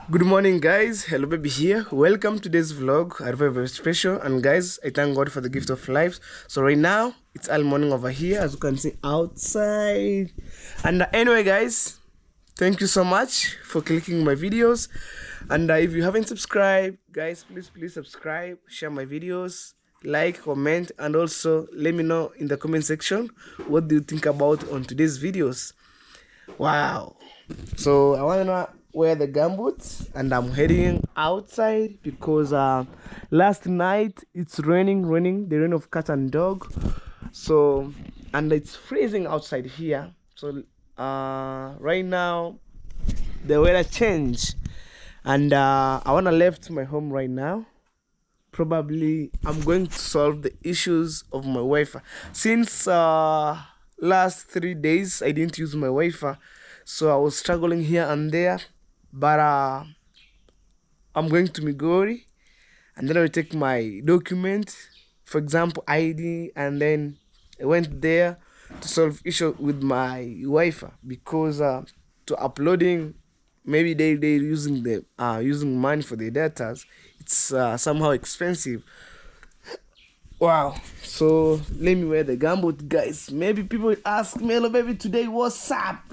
Good morning, guys. Hello, baby here. Welcome to today's vlog. I very, very special. And guys, I thank God for the gift of life. So right now, it's all morning over here, as you can see outside. And anyway, guys, thank you so much for clicking my videos. And if you haven't subscribed, guys, please subscribe, share my videos, like, comment, and also let me know in the comment section what do you think about on today's videos. Wow. So I want to wear the gumboots and I'm heading outside because last night it's raining, the rain of cat and dog. So, and it's freezing outside here. So right now the weather changed and I want to left my home right now. Probably I'm going to solve the issues of my Wi-Fi. Since last 3 days I didn't use my Wi-Fi, so I was struggling here and there. But I'm going to Migori and then I'll take my document, for example ID, and then I went there to solve issue with my Wi-Fi because to uploading, maybe they're using the using money for the data. It's somehow expensive. Wow. So let me wear the gumboot, guys. Maybe people ask me, hello baby, today what's up?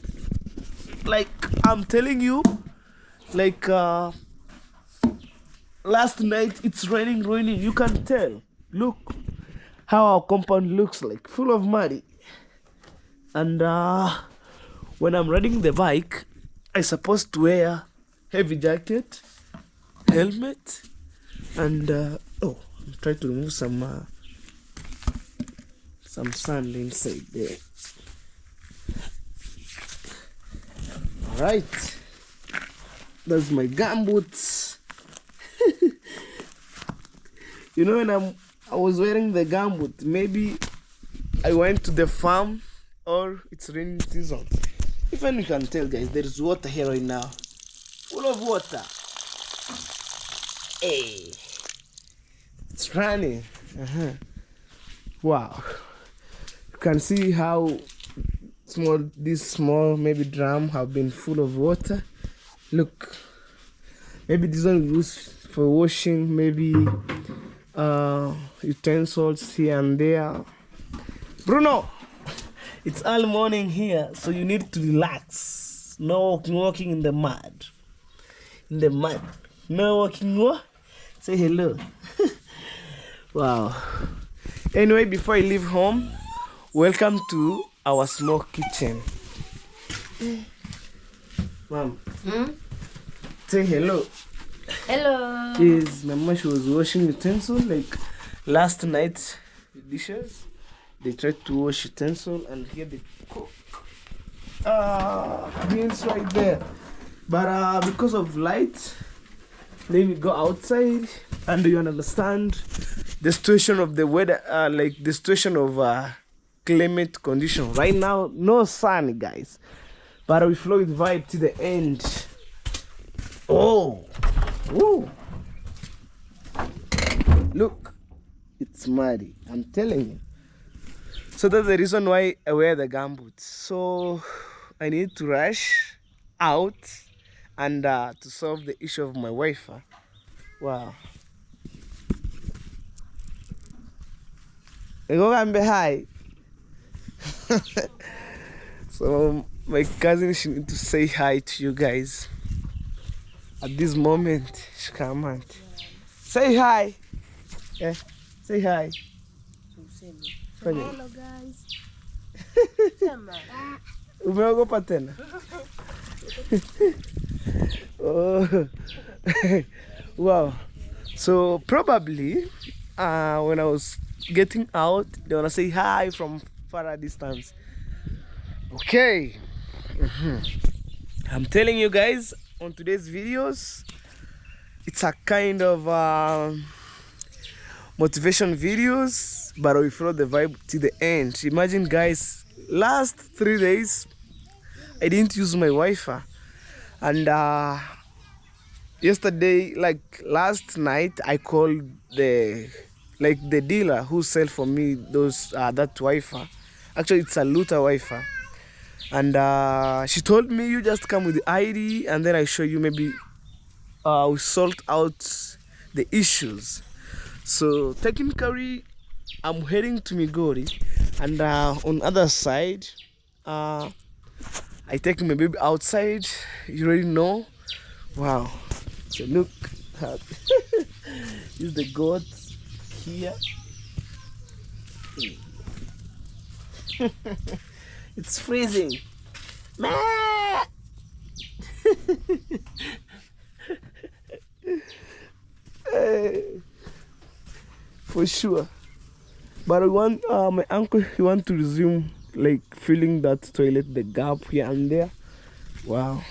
Like I'm telling you, like last night it's raining. You can tell. Look how our compound looks like, full of muddy. And when I'm riding the bike, I supposed to wear heavy jacket, helmet, and oh, I'm trying to remove some sand inside there. All right, that's my gumboots. You know, when I was wearing the gumboot, maybe I went to the farm or it's raining season. Even you can tell, guys, there is water here right now, full of water. Hey, it's running. Wow, you can see how this small maybe drum have been full of water. Look, maybe this one used for washing, maybe utensils here and there. Bruno, it's all morning here, so you need to relax. No walking in the mud. No walking. Say hello. Wow. Anyway, before I leave home, welcome to our small kitchen. Mom, say hello. Hello. Yes, Mama, she was washing utensil like last night. The dishes, they tried to wash utensil, and here they cook beans right there. But because of light, let me go outside, and you understand the situation of the weather, like the situation of climate condition right now. No sun, guys, but we flow with vibe to the end. Oh, woo! Look, it's muddy, I'm telling you. So that's the reason why I wear the gumboots. So I need to rush out and to solve the issue of my Wi-Fi. Wow. Hi. So my cousin, she need to say hi to you guys. At this moment, she can't. Say hi. Yeah, say hi. Hello guys. Umeogopa tena? Oh. Wow. So probably when I was getting out, they wanna say hi from far distance. Okay. I'm telling you guys, on today's videos, it's a kind of motivation videos, but we follow the vibe to the end. Imagine, guys, last 3 days I didn't use my Wi-Fi, and yesterday, like last night, I called the dealer who sell for me those that Wi-Fi. Actually, it's a Luther Wi-Fi. And she told me, you just come with the ID and then I show you maybe we sort out the issues. So technically, I'm heading to Migori, and on other side, I take my baby outside. You already know. Wow. So look, this is the goats here. It's freezing. Meh! For sure. But I want my uncle, he want to resume like filling that toilet, the gap here and there. Wow.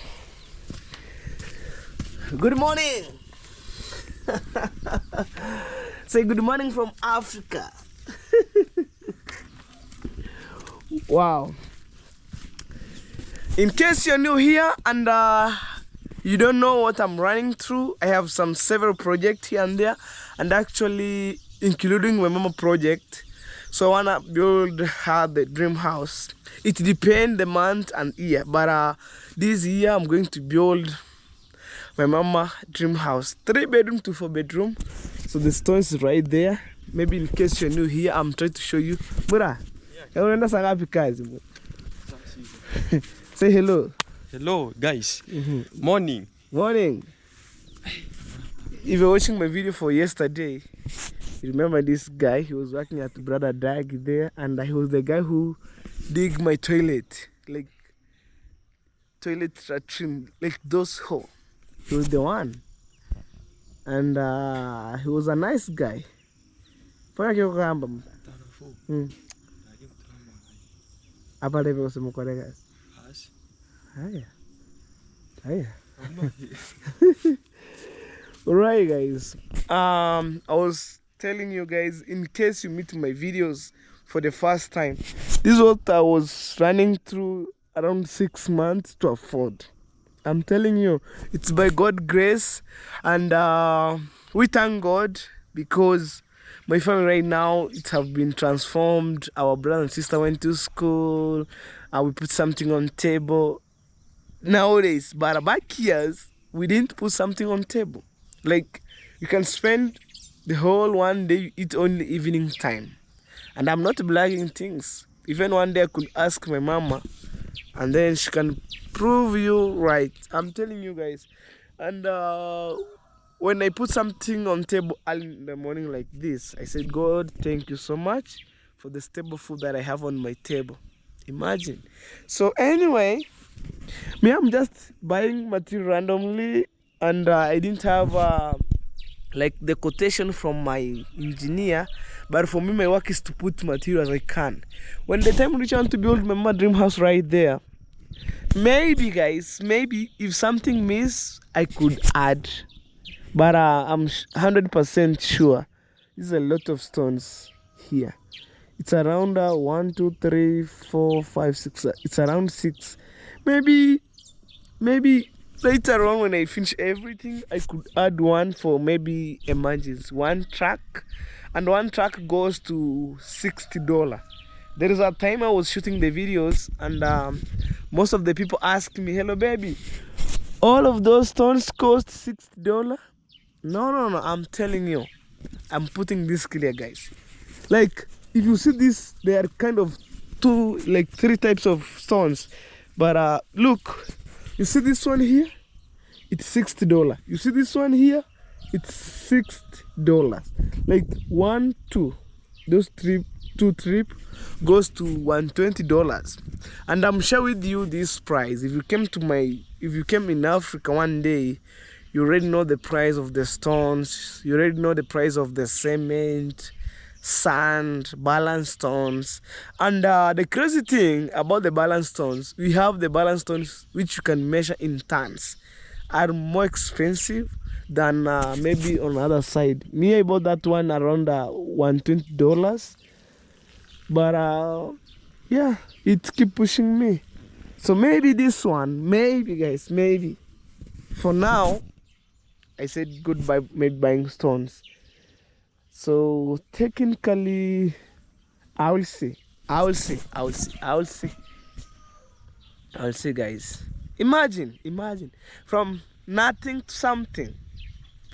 Good morning. Say good morning from Africa. Wow. In case you're new here and you don't know what I'm running through, I have several projects here and there, and actually including my mama project. So I wanna build her the dream house. It depends the month and year, but this year I'm going to build my mama dream house, 3-bedroom to 4-bedroom. So the stone is right there. Maybe in case you're new here, I'm trying to show you. Bura, say hello. Hello guys. Morning. Morning. If you're watching my video for yesterday, you remember this guy, he was working at Brother Dag there, and he was the guy who dig my toilet, like toilet latrine, like those hole. He was the one, and he was a nice guy. Apa leve você me colega? Hiya. Alright guys, I was telling you guys, in case you meet my videos for the first time, this is what I was running through around 6 months to afford. I'm telling you, it's by God's grace, and we thank God because my family right now, it have been transformed. Our brother and sister went to school, we put something on table nowadays. But back years, we didn't put something on table. Like, you can spend the whole one day, you eat only evening time. And I'm not blagging things. Even one day I could ask my mama, and then she can prove you right. I'm telling you guys. And when I put something on table early in the morning like this, I said, God, thank you so much for the stable food that I have on my table. Imagine. So anyway, me, I'm just buying material randomly, and I didn't have like the quotation from my engineer, but for me my work is to put material as I can. When the time reach, I want to build my mama dream house right there. Maybe guys, maybe if something miss, I could add, but I'm 100% sure. There's a lot of stones here. It's around 1, 2, 3, 4, 5, 6. It's around 6. Maybe later on when I finish everything, I could add one for maybe emergency. One truck, and one truck goes to $60. There is a time I was shooting the videos, and most of the people ask me, hello baby, all of those stones cost $60? No, I'm telling you, I'm putting this clear guys. Like, if you see this, they are kind of 3 types of stones. But look, you see this one here? It's $60. You see this one here? It's $60. Like 1, 2, those 2 trip goes to $120. And I'm share with you this price. If you came in Africa one day, you already know the price of the stones. You already know the price of the cement, sand, balance stones. And the crazy thing about the balance stones, we have the balance stones which you can measure in tons, are more expensive than maybe on the other side. Me, I bought that one around $120. But yeah, it keep pushing me. So maybe this one, maybe guys, maybe. For now, I said goodbye made buying stones. So technically, I will see guys. Imagine from nothing to something.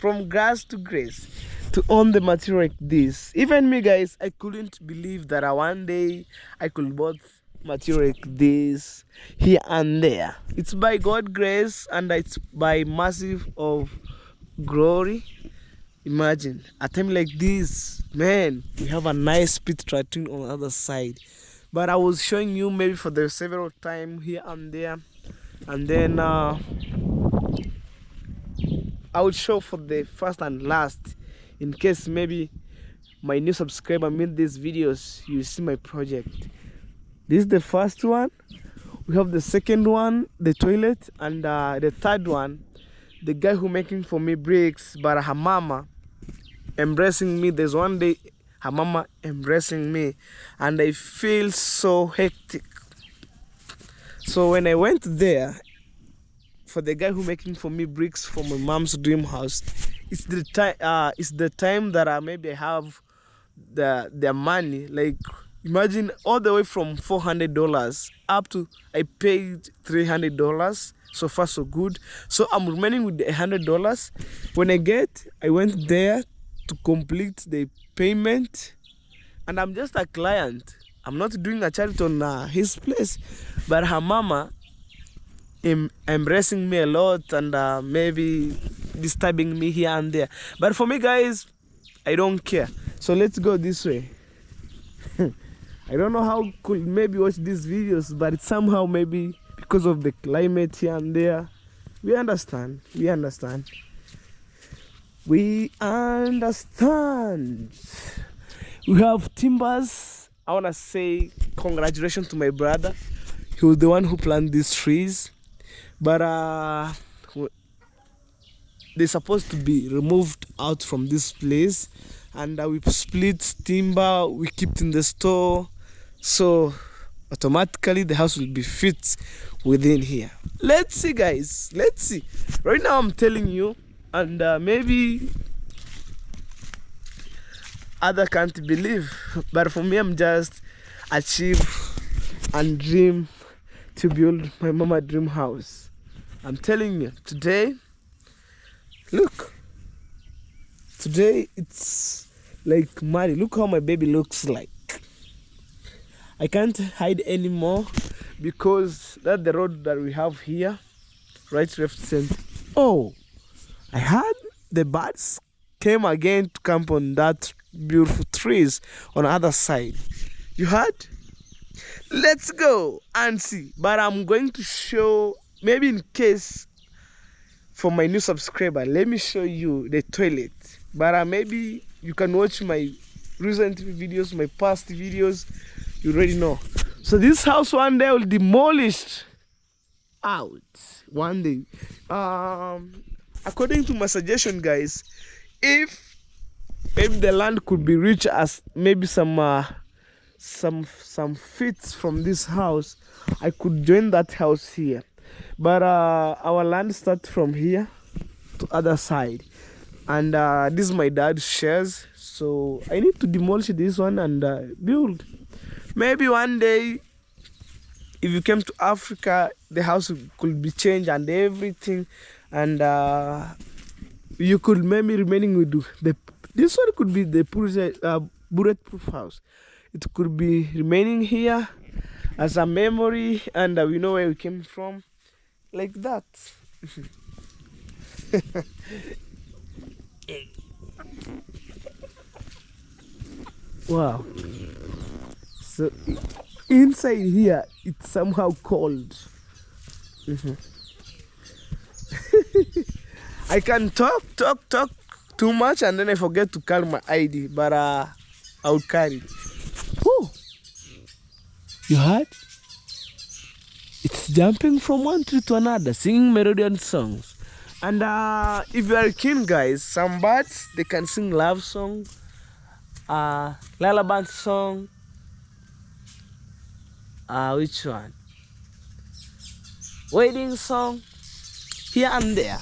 from grass to grace, to own the material like this. Even me, guys, I couldn't believe that one day I could bought material like this here and there. It's by God's grace and it's by massive of glory. Imagine a time like this, man, we have a nice pit tracking on the other side. But I was showing you maybe for the several time here and there, and then I would show for the first and last, in case maybe my new subscriber made these videos, you see my project. This is the first one. We have the second one, the toilet, and the third one, the guy who making for me bricks, but her mama embracing me. There's one day her mama embracing me, and I feel so hectic. So when I went there for the guy who making for me bricks for my mom's dream house, it's the time. It's the time that maybe I have the money. Like imagine all the way from $400 up to I paid $300. So far so good. So I'm remaining with the $100. When I went there to complete the payment, and I'm just a client. I'm not doing a charity on his place, but her mama embracing me a lot and maybe disturbing me here and there. But for me, guys, I don't care. So let's go this way. I don't know how could maybe watch these videos, but it's somehow maybe because of the climate here and there. We understand. We understand. We understand. We have timbers. I want to say congratulations to my brother. He was the one who planted these trees. But they're supposed to be removed out from this place. And we split timber. We keep in the store. So automatically the house will be fit within here. Let's see, guys. Let's see. Right now I'm telling you, and maybe other can't believe, but for me I'm just achieve and dream to build my mama dream house. I'm telling you, today, look, today it's like money. Look how my baby looks like. I can't hide anymore because that's the road that we have here. Right, left, center. Oh, I heard the birds came again to camp on that beautiful trees on the other side. You heard? Let's go and see. But I'm going to show, maybe in case for my new subscriber, let me show you the toilet. But maybe you can watch my recent videos, my past videos. You already know. So this house one day will demolished out one day. According to my suggestion, guys, if maybe the land could be reached as maybe some feet from this house, I could join that house here. But our land starts from here to other side, and this is my dad's shares. So I need to demolish this one and build. Maybe one day, if you came to Africa, the house could be changed and everything, and you could maybe remaining with this one could be the bulletproof house. It could be remaining here as a memory, and we know where we came from, like that. Wow. So inside here, it's somehow cold. I can talk too much, and then I forget to carry my ID, but I'll carry it. Whew. You heard? It's jumping from one tree to another, singing melodious songs. And if you are keen, guys, some birds, they can sing love song, lullaby song. Which one? Wedding song. Here and there.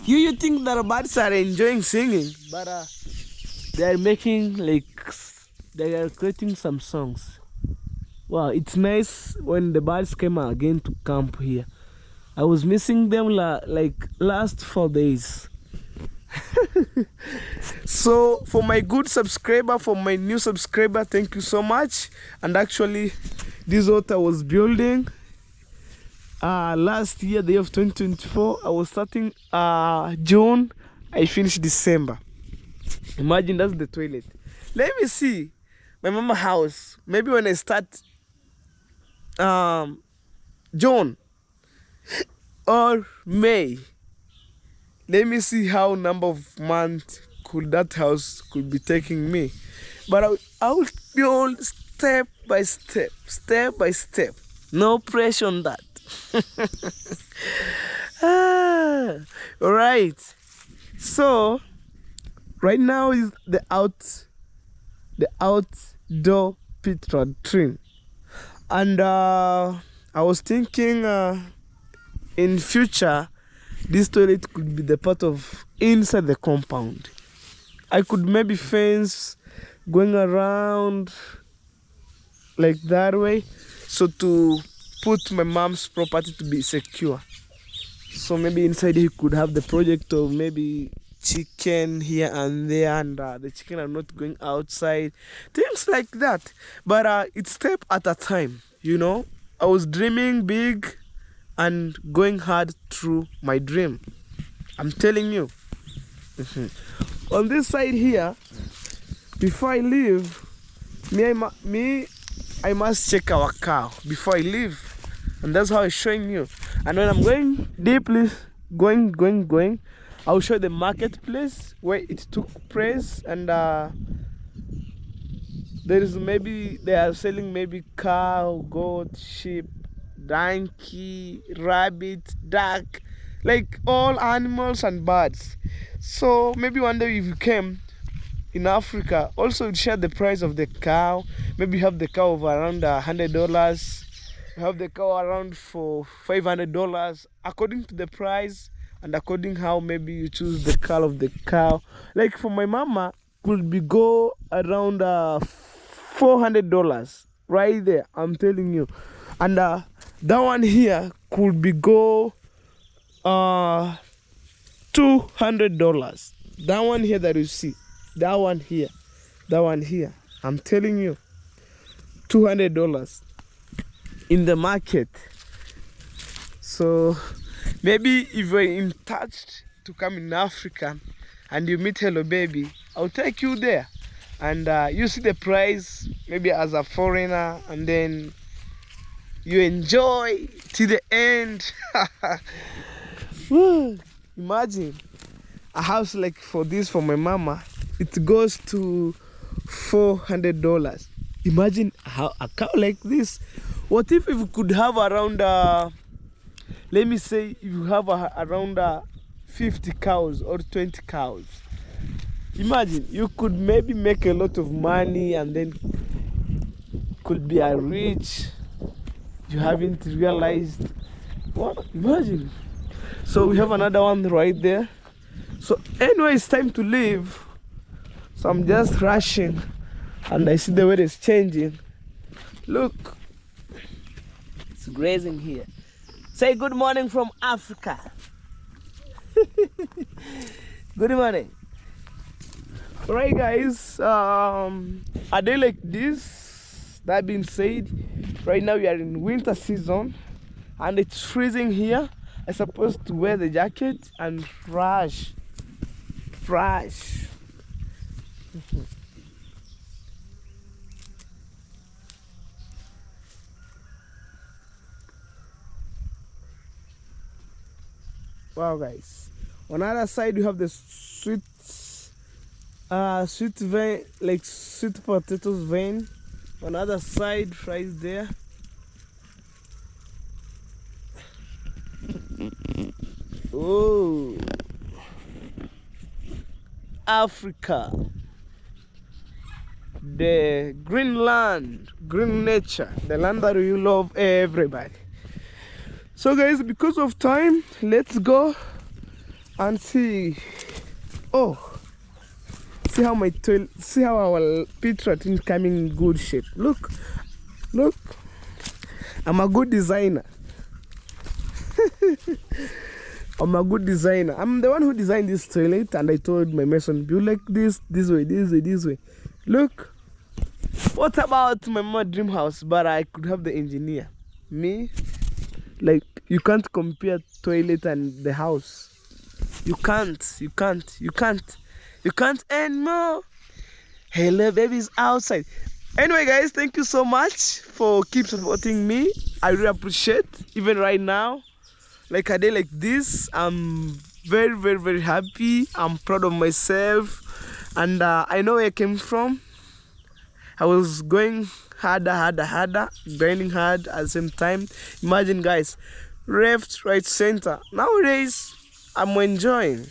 You think that birds are enjoying singing, but they are making they are creating some songs. Wow, it's nice when the birds came again to camp here. I was missing them like last 4 days. So for my good subscriber, for my new subscriber, thank you so much. And actually, this hut I was building last year, the year of 2024. I was starting June, I finished December. Imagine, that's the toilet. Let me see my mama house. Maybe when I start June or May. Let me see how number of months could that house could be taking me. But I will build step by step, step by step. No pressure on that. All right. So right now is the outdoor pit trim, and I was thinking in future this toilet could be the part of inside the compound. I could maybe fence going around like that way, so to put my mom's property to be secure. So maybe inside he could have the project of maybe chicken here and there, and the chicken are not going outside, things like that. But it's step at a time, you know. I was dreaming big and going hard through my dream. I'm telling you. On this side here, before I leave, I must check our cow before I leave, and that's how I'm showing you. And when I'm going deeply, going, I'll show the marketplace where it took place, and they are selling maybe cow, goat, sheep, donkey, rabbit, duck, like all animals and birds. So maybe one day if you came in Africa, also you'd share the price of the cow. Maybe you have the cow of around $100. You have the cow around for $500, according to the price and according how maybe you choose the color of the cow. Like for my mama, could be go around $400 right there. I'm telling you. And that one here could be go $200. That one here that you see, that one here, I'm telling you, $200 in the market. So maybe if you're in touch to come in Africa and you meet Hello Baby, I'll take you there, and you see the price maybe as a foreigner, and then you enjoy till the end. Imagine a house like for this for my mama, it goes to $400. Imagine how a cow like this. What if we could have around let me say if you have around 50 cows or 20 cows? Imagine you could maybe make a lot of money, and then could be a rich. You haven't realized what? Imagine. So we have another one right there. So anyway, it's time to leave. So I'm just rushing, and I see the weather is changing. Look, it's grazing here. Say good morning from Africa. Good morning. Alright guys, a day like this, that being said, right now we are in winter season and it's freezing here. I'm supposed to wear the jacket and rush. Wow guys, on the other side we have the sweet vein, like sweet potatoes vein. On the other side right there. Oh, Africa, the green land, green nature, the land that you love, everybody. So guys, because of time, let's go and see. Oh, see how our pit rat is coming in good shape. Look, I'm a good designer. I'm a good designer. I'm the one who designed this toilet, and I told my mason, "You like this way, this way, this way." Look. What about my mom dream house? But I could have the engineer. Me, like you can't compare toilet and the house. You can't anymore. Hello babies outside. Anyway guys, thank you so much for keep supporting me. I really appreciate. Even right now, like a day like this, I'm very, very, very happy. I'm proud of myself, and I know where I came from. I was going harder, grinding hard at the same time. Imagine guys, left, right, center. Nowadays, I'm enjoying.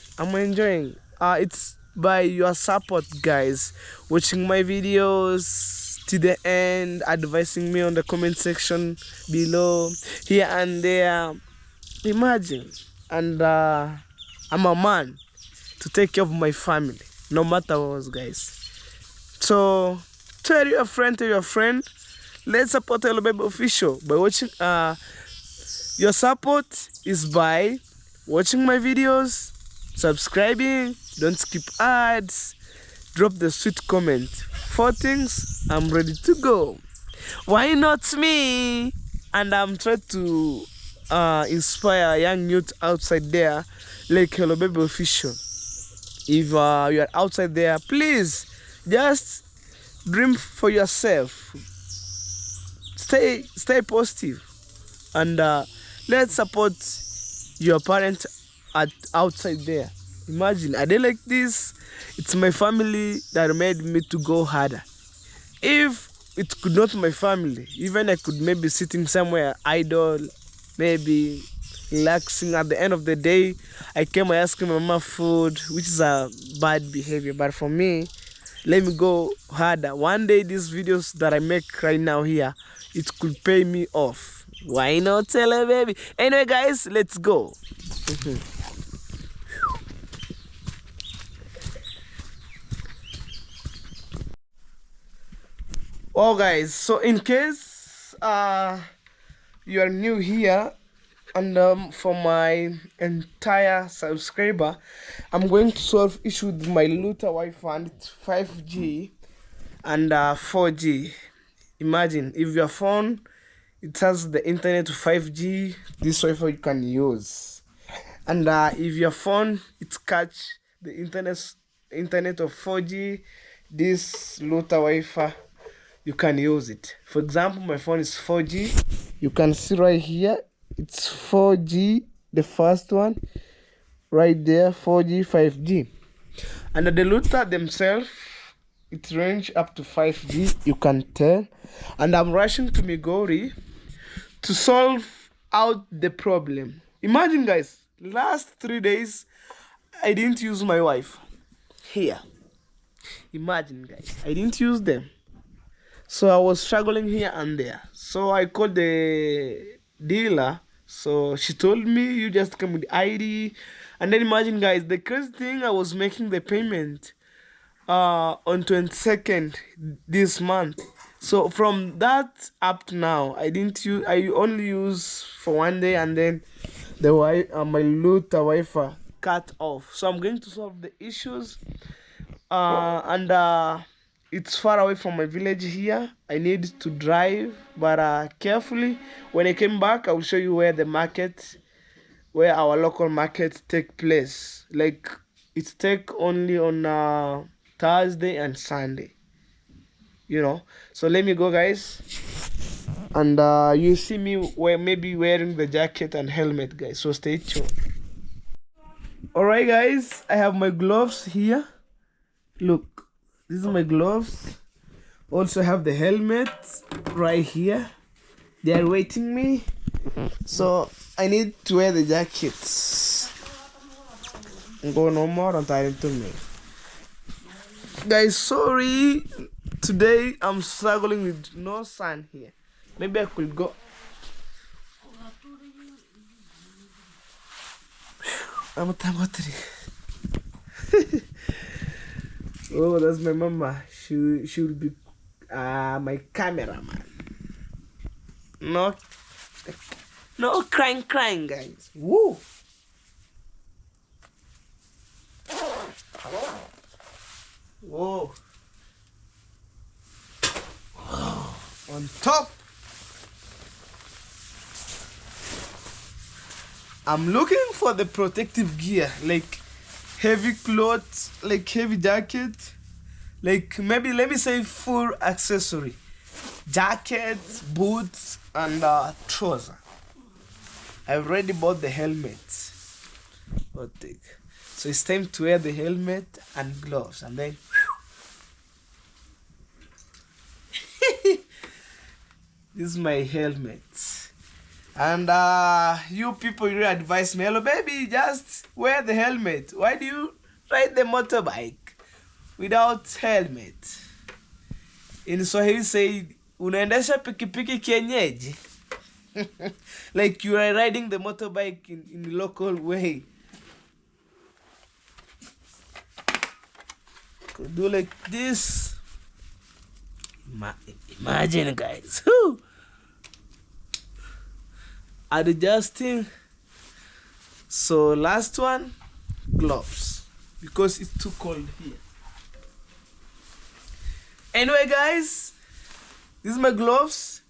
It's by your support, guys, watching my videos to the end, advising me on the comment section below, here and there. Imagine, and I'm a man to take care of my family, no matter what, guys. So tell your friend, let's support Hello Baby Official by watching. Your support is by watching my videos, subscribing, don't skip ads, drop the sweet comment. 4 things, I'm ready to go. Why not me? And I'm trying to inspire young youth outside there, like Hello Baby Official. If you are outside there, please just dream for yourself. Stay positive, and let's support your parents outside there. Imagine a day like this. It's my family that made me to go harder. If it could not my family, even I could maybe sitting somewhere idle, maybe relaxing. At the end of the day, I came asking my mama food, which is a bad behavior. But for me, let me go harder. One day these videos that I make right now here, it could pay me off. Why not tell her, baby? Anyway guys, let's go. Oh guys, so in case you are new here, and for my entire subscriber, I'm going to solve issue with my router Wi-Fi, and it's 5G and 4G. Imagine if your phone it has the internet to 5G, this Wi-Fi you can use, and if your phone it catch the internet of 4G, this router Wi-Fi you can use it. For example, my phone is 4G. You can see right here, it's 4G, the first one, right there, 4G, 5G. And the router themselves, it range up to 5G, you can tell. And I'm rushing to Migori to solve out the problem. Imagine guys, last 3 days, I didn't use my Wi-Fi here. Imagine guys, I didn't use them. So I was struggling here and there. So I called the dealer. So she told me, you just come with ID. And then imagine guys, the crazy thing, I was making the payment on 22nd this month. So from that up to now, I only use for 1 day, and then my router Wi-Fi cut off. So I'm going to solve the issues. And it's far away from my village here. I need to drive, but carefully. When I came back, I will show you where our local market take place. Like it's take only on Thursday and Sunday. So let me go, guys. And you see me maybe wearing the jacket and helmet, guys. So stay tuned. Alright, guys. I have my gloves here. Look. These are my gloves. Also have the helmet right here. They are waiting me. So I need to wear the jackets. Go no more on time to me. Guys, sorry. Today I'm struggling with no sun here. Maybe I could go. I'm a tamotri. Oh, that's my mama. She will be my cameraman. No crying, guys. Woo! Whoa. On top. I'm looking for the protective gear, like heavy clothes, like heavy jacket, like maybe let me say full accessory, jackets, boots, and trouser. I've already bought the helmet. So it's time to wear the helmet and gloves, and then this is my helmet. And you people really advise me, hello baby, just wear the helmet. Why do you ride the motorbike without helmet? In Swahili say, unaendesha pikipiki kienyeji. Like you are riding the motorbike in the local way. Could do like this. Imagine, guys. Whew. Adjusting. So last one, gloves, because it's too cold here. Anyway, guys, this is my gloves,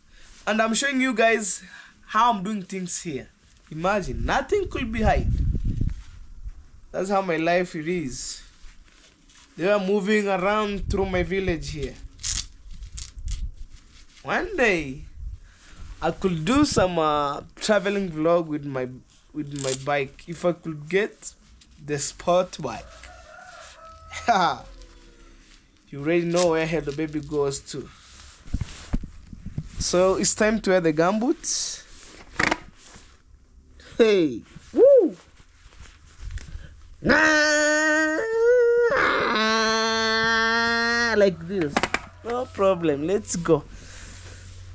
and I'm showing you guys how I'm doing things here. Imagine, nothing could be hide. That's how my life it is. They are moving around through my village here. One day I could do some traveling vlog with my bike if I could get the sport bike. You already know where the baby goes to. So it's time to wear the gumboots. Hey, woo! Like this, no problem. Let's go.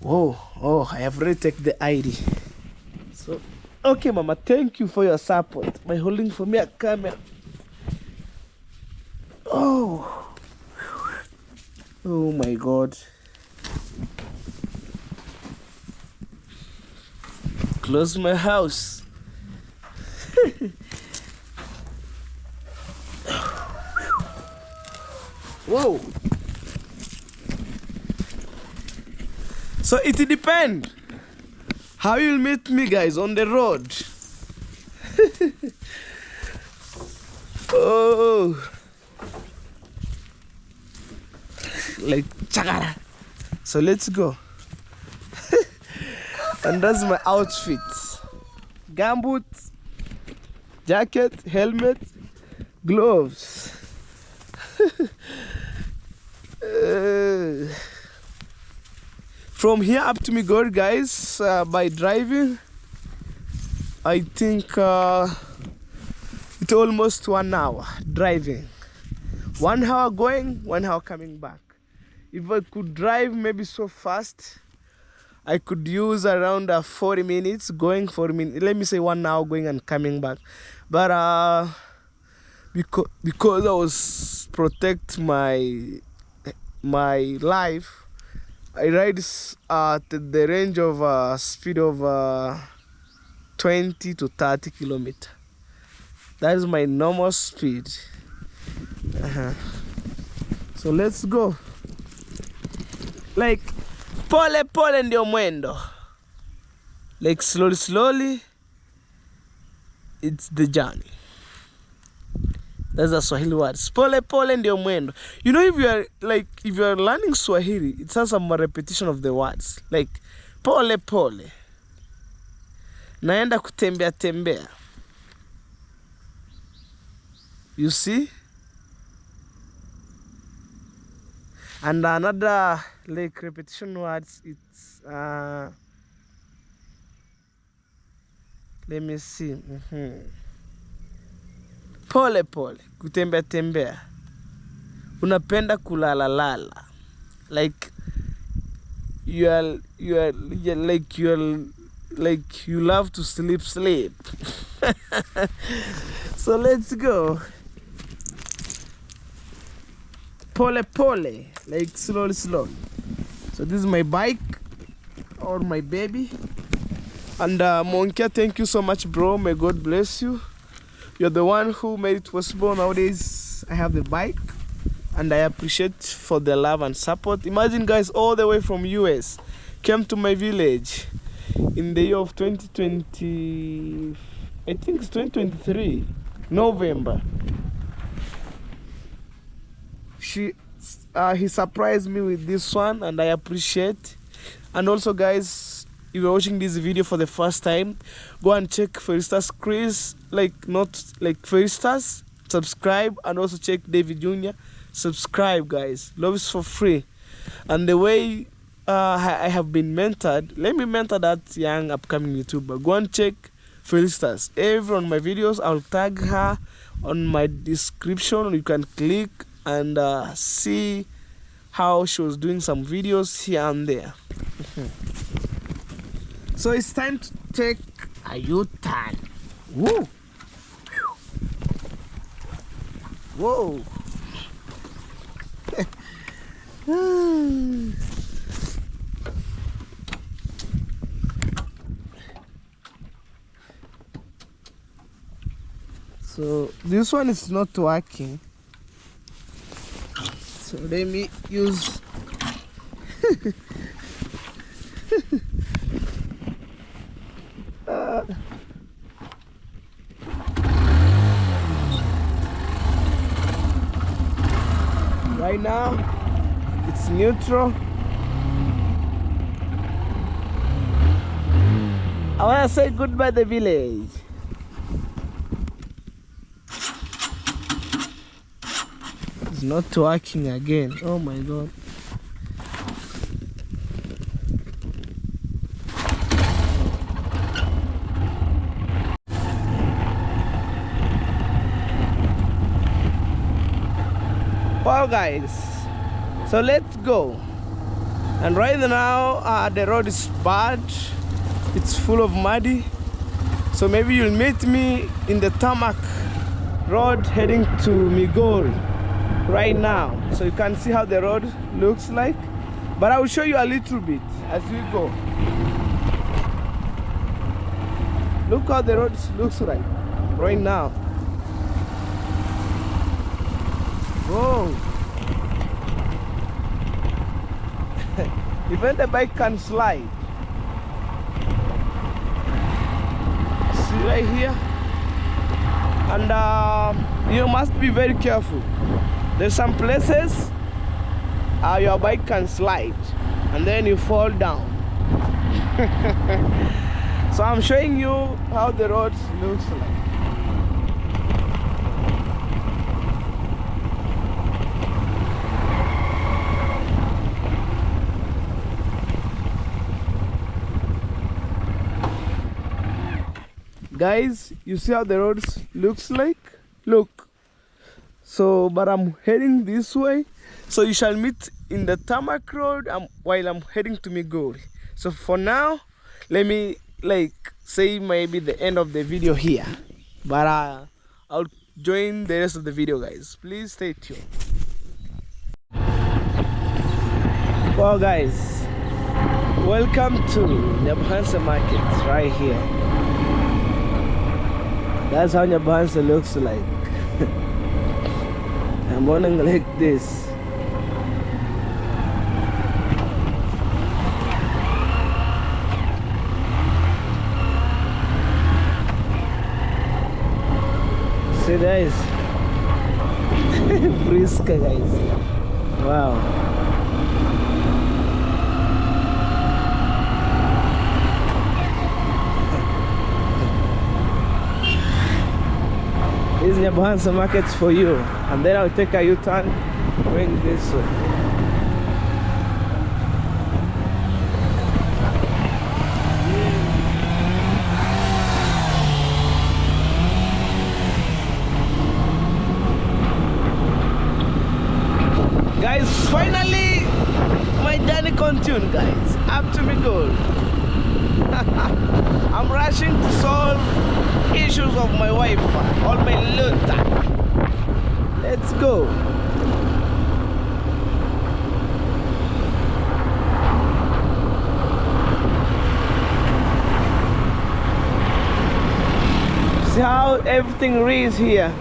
Whoa, oh, I have already taken the ID. So, okay, Mama, thank you for your support by holding for me a camera. Oh, oh my God. Close my house. Whoa. So it depends how you'll meet me, guys, on the road. Oh, like chagara. So let's go. And that's my outfit: gumboots, jacket, helmet, gloves. From here up to Migori, guys, by driving, I think it's almost 1 hour driving. 1 hour going, 1 hour coming back. If I could drive maybe so fast, I could use around 40 minutes going, 40 minutes. Let me say 1 hour going and coming back. But because I was protect my life, I ride at the range of speed of 20 to 30 kilometers. That is my normal speed. So let's go. Like pole pole ndio mwendo. Like slowly, it's the journey. That's a Swahili word. Pole pole ndio mwendo. You know, if you are learning Swahili, it has some repetition of the words. Like pole pole. Naenda kutembea tembea. You see? And another like repetition words, it's let me see. Pole pole, kutembea tembea. Unapenda kulala lala. Like you love to sleep. So let's go. Pole pole, like slow. So this is my bike or my baby. And Monkia, thank you so much, bro. May God bless you. You're the one who made it possible. Nowadays guys, I have the bike, and I appreciate for the love and support. Imagine guys, all the way from US came to my village in the year of 2020, I think it's 2023 November. He surprised me with this one, and I appreciate. And also guys, if you're watching this video for the first time, go and check Feristas Chris, not like Feristas, subscribe, and also check David Jr. Subscribe guys, love is for free. And the way I have been mentored, let me mentor that young upcoming YouTuber. Go and check Felistas. Every on my videos, I'll tag her on my description. You can click and see how she was doing some videos here and there. So it's time to take a U-turn. Woo! Whoa! So this one is not working. So let me use right now it's neutral. I want to say goodbye to the village. It's not working again. Oh my god. Wow guys, so let's go. And right now the road is bad, it's full of muddy, so maybe you'll meet me in the tarmac road heading to Migori right now, so you can see how the road looks like, but I will show you a little bit as we go. Look how the road looks like right now. Whoa! Even the bike can slide. See right here? And you must be very careful. There's some places your bike can slide and then you fall down. So I'm showing you how the road looks like. Guys, you see how the road looks like? Look. So, but I'm heading this way. So you shall meet in the tarmac road while I'm heading to Migori. So for now, let me say maybe the end of the video here. But I'll join the rest of the video guys. Please stay tuned. Well guys, welcome to Nyabuhansa Market right here. That's how Nyabuhansa looks like. I'm running like this. See guys, Briska guys, wow. These Nyabuhansa markets for you, and then I'll take a U-turn going this way. Guys, finally my journey continued guys, up to Migori. I'm rushing to solve issues of my Wi-Fi, all my load time. Let's go. See how everything reads here.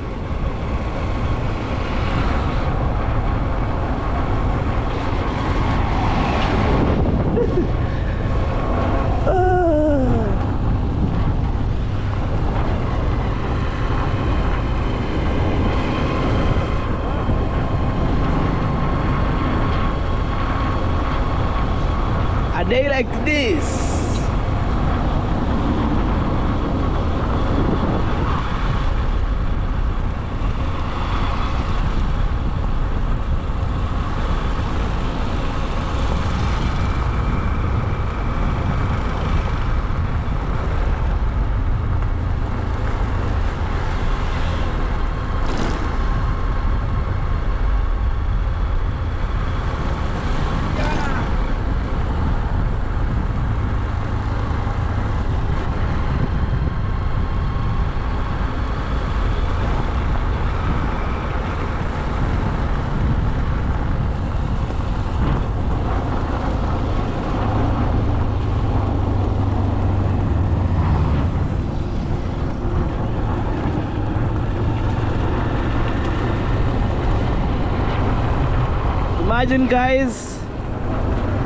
Imagine, guys,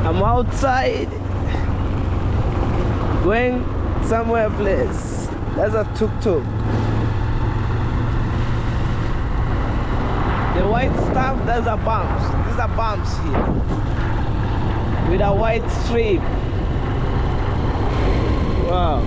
I'm outside going somewhere place. That's a tuk-tuk. The white stuff, that's a bumps. These are bumps here with a white strip. Wow.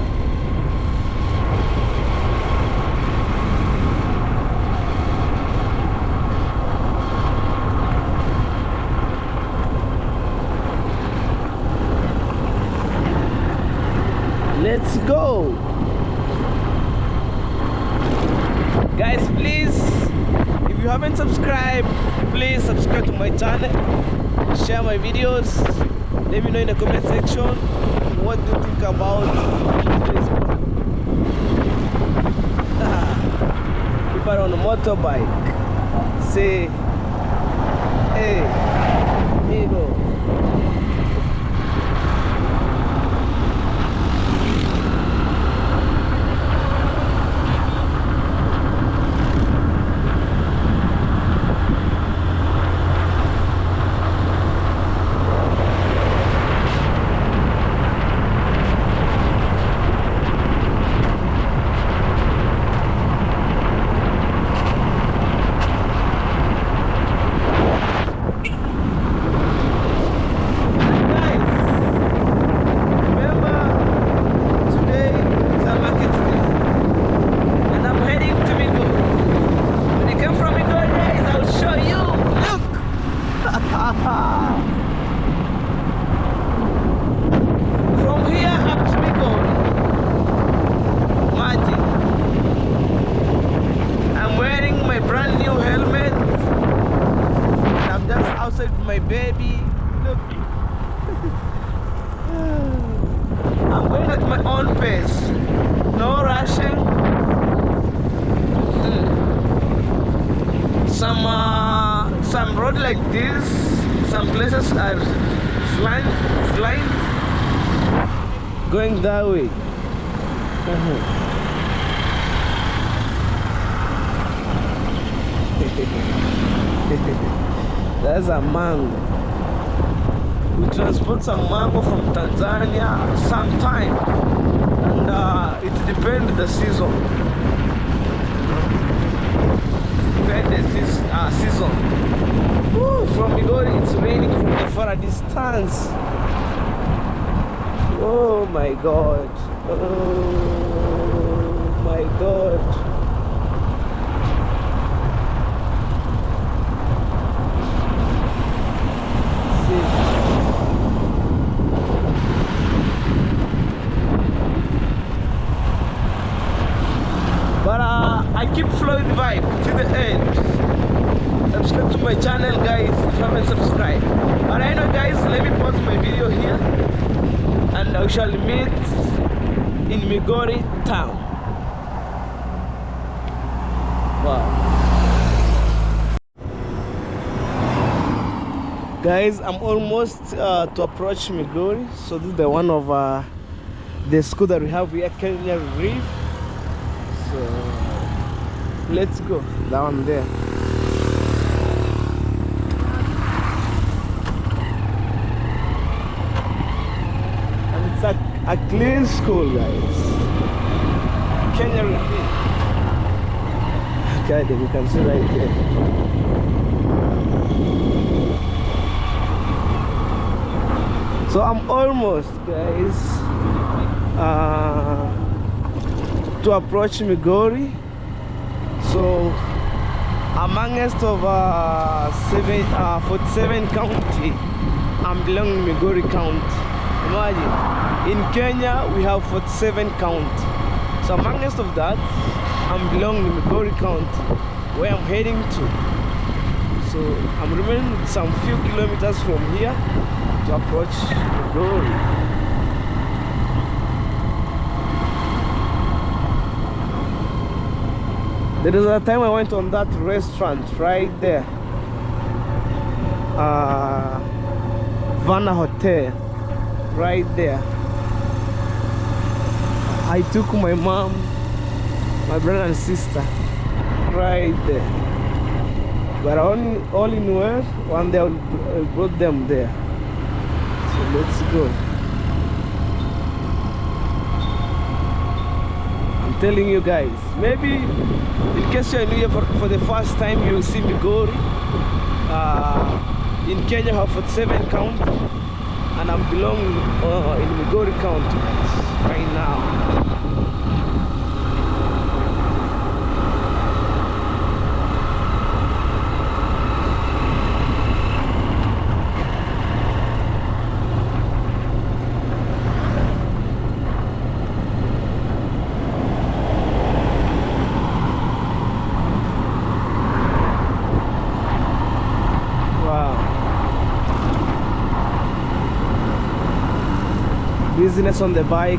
Let's go. Guys, please, if you haven't subscribed, please subscribe to my channel, share my videos, let me know in the comment section what do you think about this. People are on a motorbike say, hey, amigo. From here up to Migori, imagine. I'm wearing my brand new helmet. And I'm just outside with my baby. Look. I'm going at my own pace. No rushing. Some road like this, some places are flying, going that way. There's a mango. We transport some mango from Tanzania sometime, and it depends the season. This season. Woo, from Migori it's raining from the far distance. Oh my god. Oh my god. But I keep flowing vibe to the end. Subscribe to my channel, guys, if you haven't subscribed. But I know, guys, let me pause my video here and I shall meet in Migori town. Wow. Guys, I'm almost to approach Migori. So this is the one of the school that we have here, Kenya Reef. So let's go. That one there. A clean school, guys. Kenya Repeat. Okay, you can see right there. So I'm almost, guys, to approach Migori. So amongst of 47 county, I'm belonging to Migori county. Imagine. In Kenya, we have 47 county. So amongst of that, I'm belonging to Migori County, where I'm heading to. So I'm remaining some few kilometers from here to approach Migori. There is a time I went on that restaurant right there, Vana Hotel, right there. I took my mom, my brother and sister right there. but only all in one day I brought them there. So let's go. I'm telling you guys, maybe in case you're new here for the first time, you'll see Migori. In Kenya, I have 47 county, and I'm belong in Migori County right now. Business on the bike.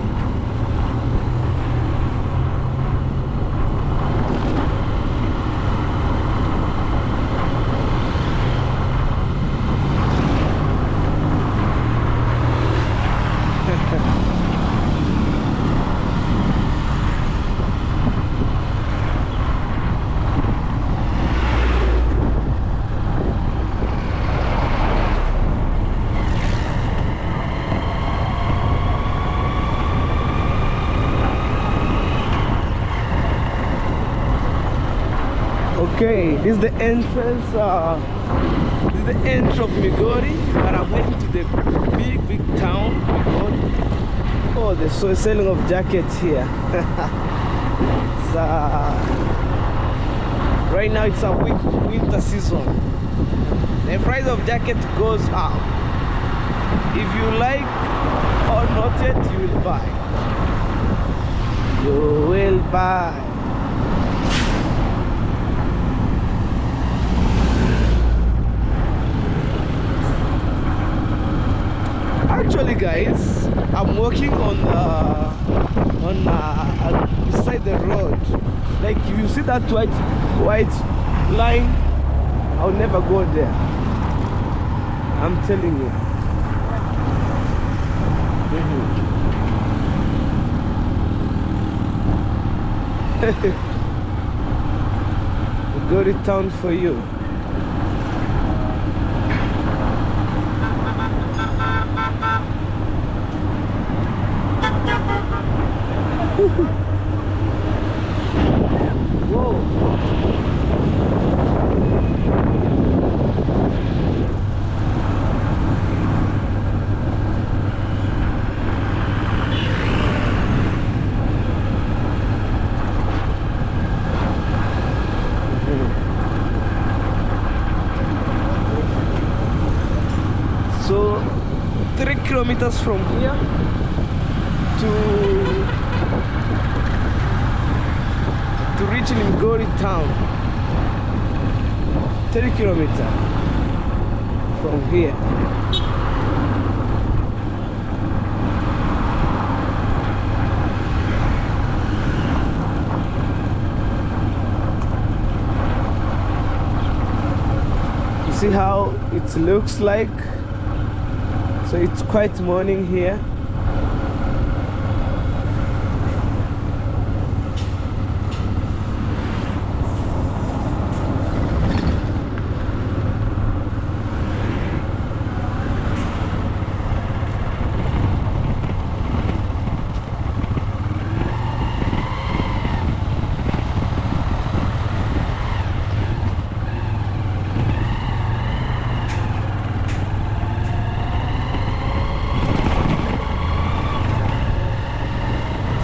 Okay, this is the entrance. This is the entrance of Migori, but I'm heading to the big town, Migori. Oh, they're so selling of jackets here. It's, right now it's a winter season. The price of jacket goes up. If you like or not yet, you will buy. You will buy. Actually, guys, I'm walking on beside the road. Like, if you see that white line, I'll never go there. I'm telling you. We'll go to town for you. So 3 kilometers from here to reach Migori town. 3 kilometers from here. You see how it looks like? So it's quite morning here.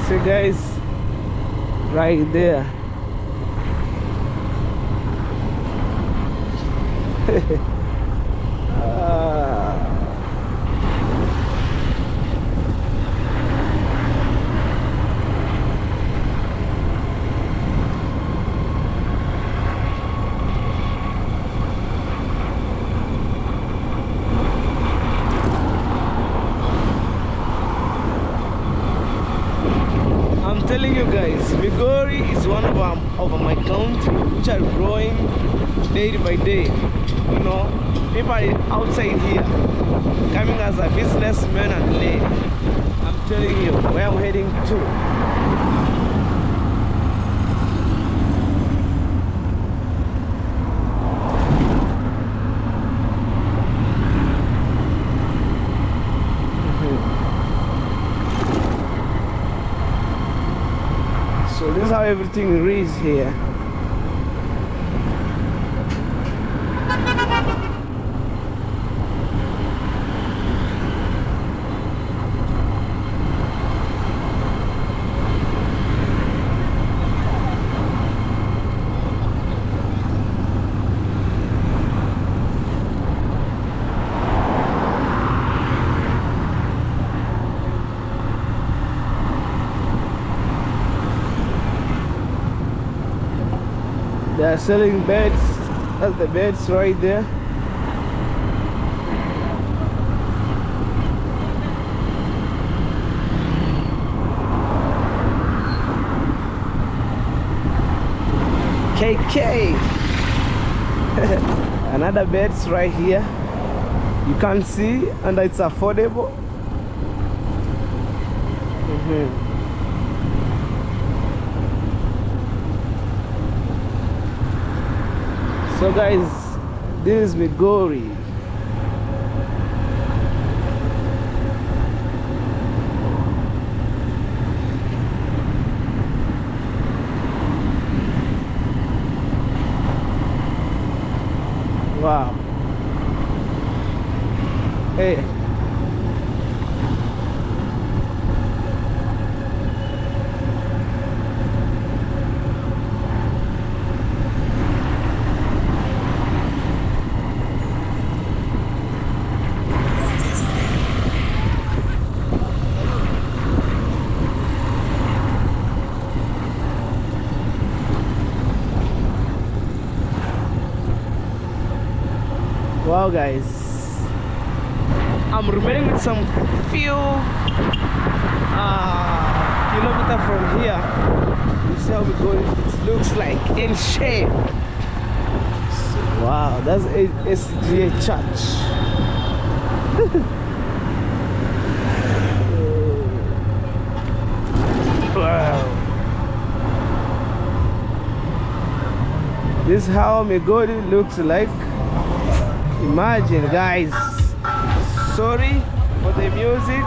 So guys, right there. I'm telling you guys, Migori is one of my county which are growing day by day. You know, people are outside here coming as a businessman and lady. I'm telling you where I'm heading to. So this is how everything reads here. They are selling beds. That's the beds right there. KK. Another beds right here. You can see, and it's affordable. So guys, this is Migori. Wow. Hey. Wow guys, I'm remaining with some few kilometers from here. You see how we go, it looks like in shape. Wow, that's a SGA church. Wow. This is how Migori looks like. Imagine guys, sorry for the music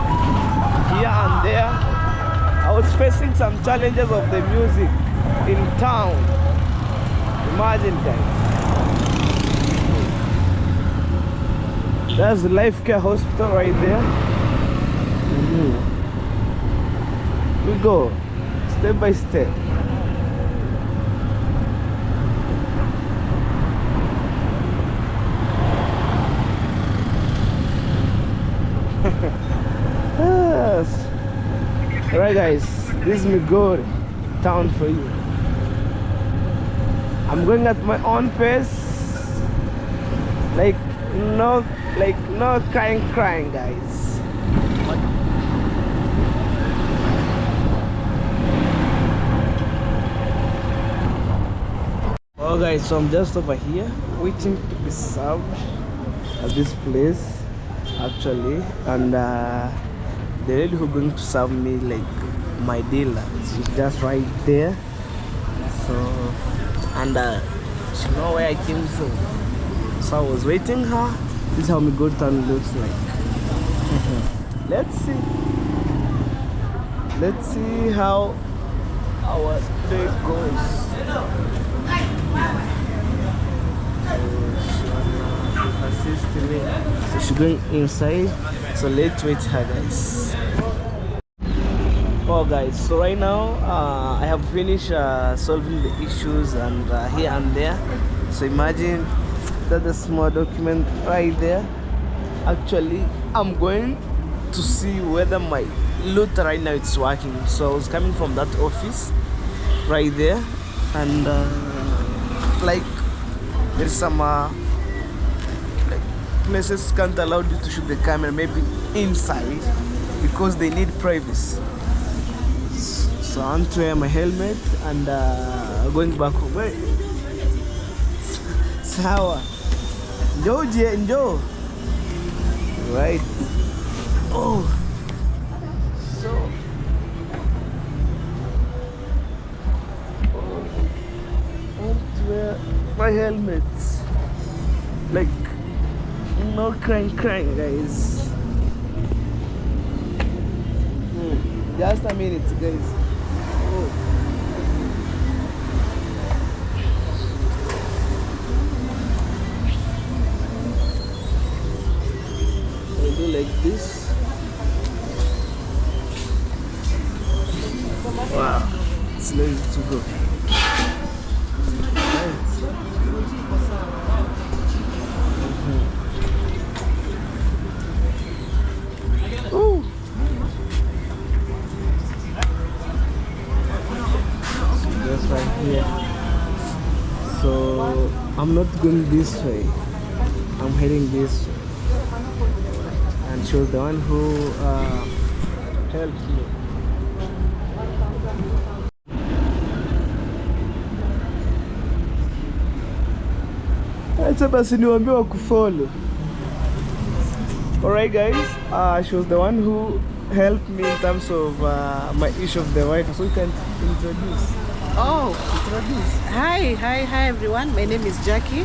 here and there. I was facing some challenges of the music in town. Imagine guys. That's the Life Care Hospital right there. We go step by step. Yes. Alright guys, this is Migori town for you. I'm going at my own pace. Like no crying guys. Well guys, so I'm just over here waiting to be served at this place actually, and the lady who's going to serve me, like my dealer, she's just right there. So, and she know where I came from, so I was waiting her. This is how Migori town looks like. Let's see how our day goes. Assisting me, so she's going inside, so let's wait her guys. Oh guys, so right now I have finished solving the issues and here and there. So imagine that the small document right there. Actually I'm going to see whether my loot right now it's working. So I was coming from that office right there, and like there's some places can't allow you to shoot the camera, maybe inside, because they need privacy. So I want to wear my helmet and going back home. Wait. Sawa. Njoo. Right. Oh. So. I want to wear my helmet. Like. No crying guys. Just a minute guys. Oh. like this. Wow, it's ready to go. Right. Ooh. So that's right here. So I'm not going this way. I'm heading this way. And she was the one who helped me. Acha basi niwaambie wa kufollow. Alright guys, she was the one who helped me in terms of my issue of the Wi-Fi. So you can introduce. Oh, Introduce. hi everyone. My name is Jackie.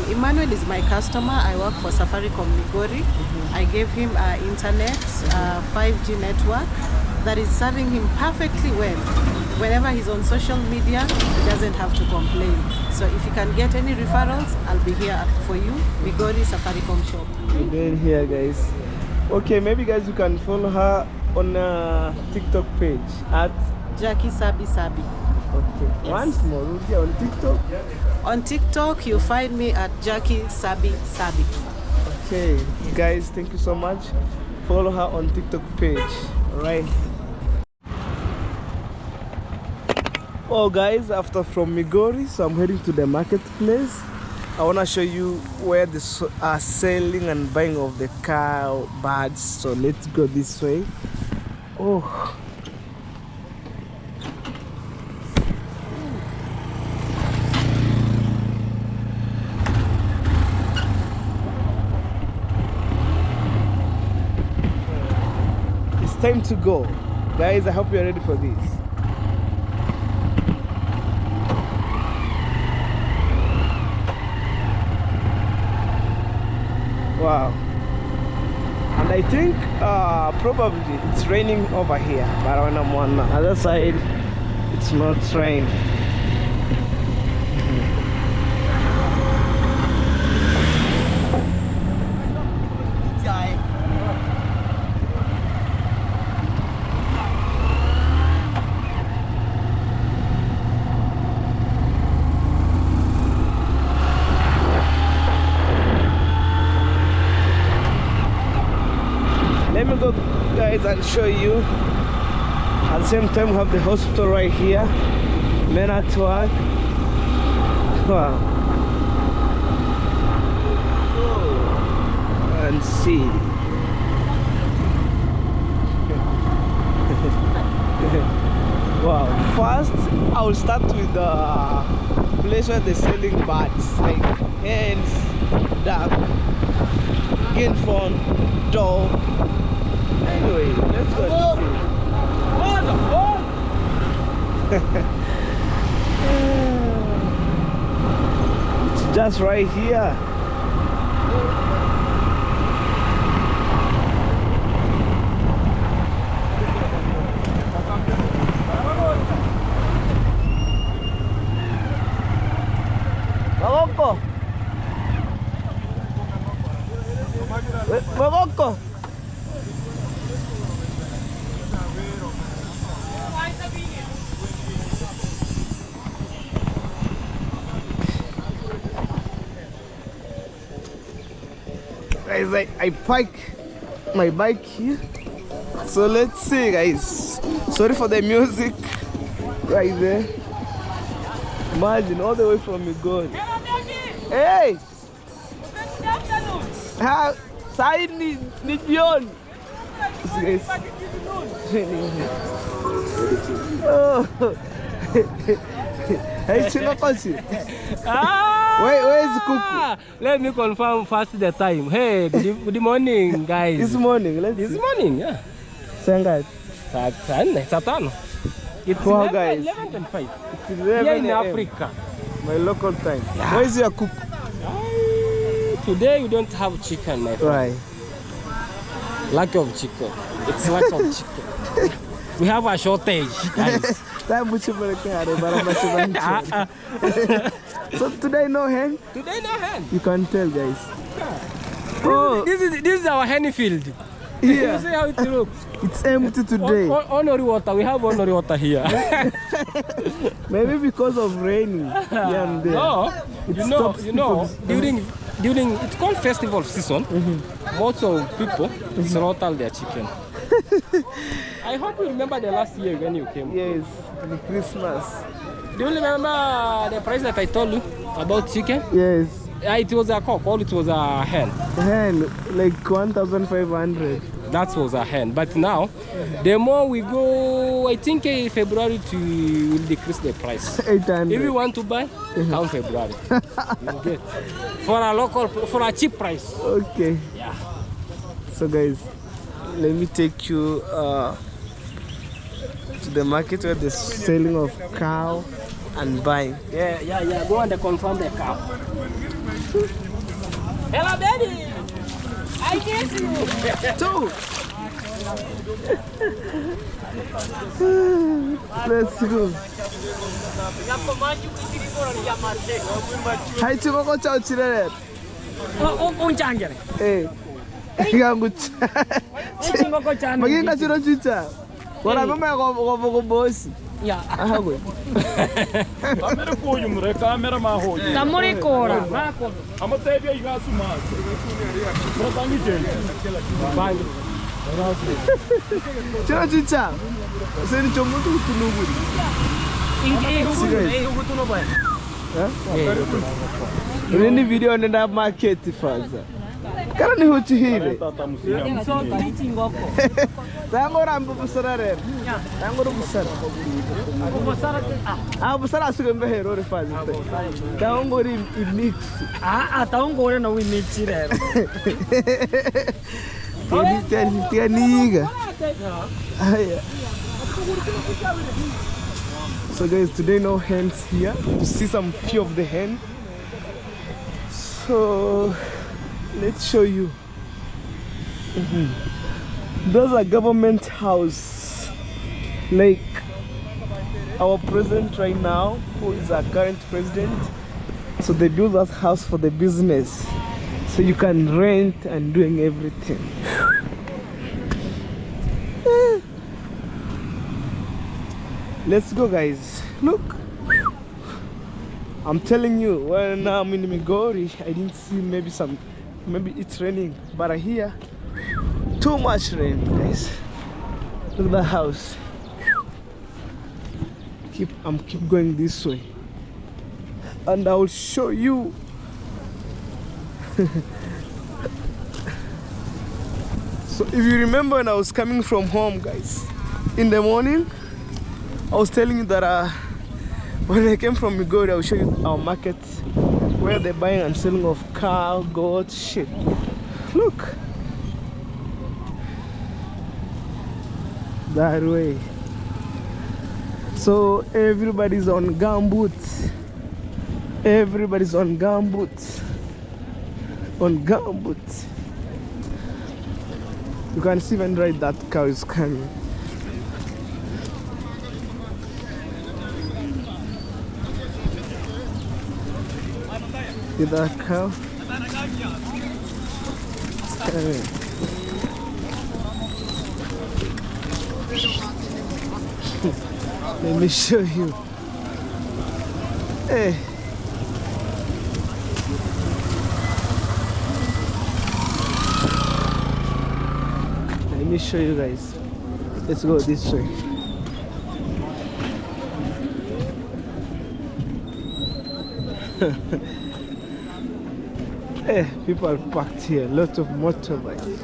Emmanuel is my customer. I work for Safaricom Migori. I gave him internet, 5G network that is serving him perfectly well. Whenever he's on social media, he doesn't have to complain. So if you can get any referrals, I'll be here for you. Migori Safaricom shop. We're going here, guys. Okay, maybe guys you can follow her on TikTok page at Jackie Sabi Sabi. okay. Yes. Once more, Rudia, on TikTok. On TikTok, you find me at Jackie Sabi Sabi. Okay, guys, thank you so much. Follow her on TikTok page. Alright. Oh guys, after from Migori, so I'm heading to the marketplace. I want to show you where they are selling and buying of the cow birds. So let's go this way. Oh. It's time to go. Guys, I hope you're ready for this. Wow. And I think probably it's raining over here, but when I'm on the other side, it's not raining. Let me go guys and show you. At the same time we have the hospital right here. Men at work. Wow. And see. Wow. First I will start with the place where they're selling birds like hens, duck, infant, dog. Anyway, let's go and see. It's just right here. Magoko. Magoko. Guys, I park my bike here. So let's see, guys. Sorry for the music right there. Imagine all the way from Migori. Hey! How? Side ni jioni. Guys. Oh. Hey, Chinokosi. Where is Kuku? Let me confirm first the time. Hey, good morning, guys. This morning, This morning, yeah. Sangat. Satano. It's Wow, guys. 11:25. It's 11 Here in AM, Africa. my local time. Where is your cook? Today we don't have chicken, my friend. Right. Lack of chicken. It's lack of chicken. We have a shortage, guys. So today no hen? Today no hand. You can tell, guys. Oh, This is our henny field. You yeah. see how it looks. It's empty today. Honorary water. We have honorary water here. Maybe because of raining. Yeah, and there. No, It you know, stops during it's called festival season. Most of people slaughter their chicken. I hope you remember the last year when you came. Yes, the Christmas. Do you remember the price that I told you about chicken? Yes. It was a cock, or it was a hen. Hen, like 1,500. That was a hen. But now, the more we go, I think February will decrease the price. 800. If you want to buy, come February. You get for a cheap price. Okay. Yeah. So guys, let me take you to the market where they're selling of cow and buying. Yeah. Go and confirm the cow. Hello, baby. I miss you. Two. Let's go. Hi, Chimoko Chow Chile. Eh. Maginga chiro chicha. Wala mama go boss. Yeah. Aha go. Kamera koyu mure kamera mahoyi. Tamori kora. Amatebya igasuma. Protangi jeni. Bye. Chiro chicha. Seni chomutu tunuguri. Ini video nenda market faza. Kana ni huti hile. Tango rambu busara re. Tango busara. Busara suge mbehero re faza. Tango ri mix. Tango re no we mix re. Tiga niga. So guys, today no hens here. You see some few of the hen. So let's show you. Those are government house, like our president right now, who is our current president. So they build that house for the business, so you can rent and doing everything. Let's go, guys. Look, I'm telling you, when I'm in Migori, I didn't see maybe it's raining, but here too much rain, guys. Look at the house. I'm keep going this way, and I will show you. So if you remember when I was coming from home, guys, in the morning, I was telling you that when I came from Migori, I will show you our market where they're buying and selling of cow, goat, shit. Look, that way. So everybody's on gumboots. Everybody's on gumboots. On gumboots. You can see even right that cow is coming. See that cow? It's coming. Let me show you. Hey. Let me show you guys. Let's go this way. Hey, people are packed here. Lots of motorbikes.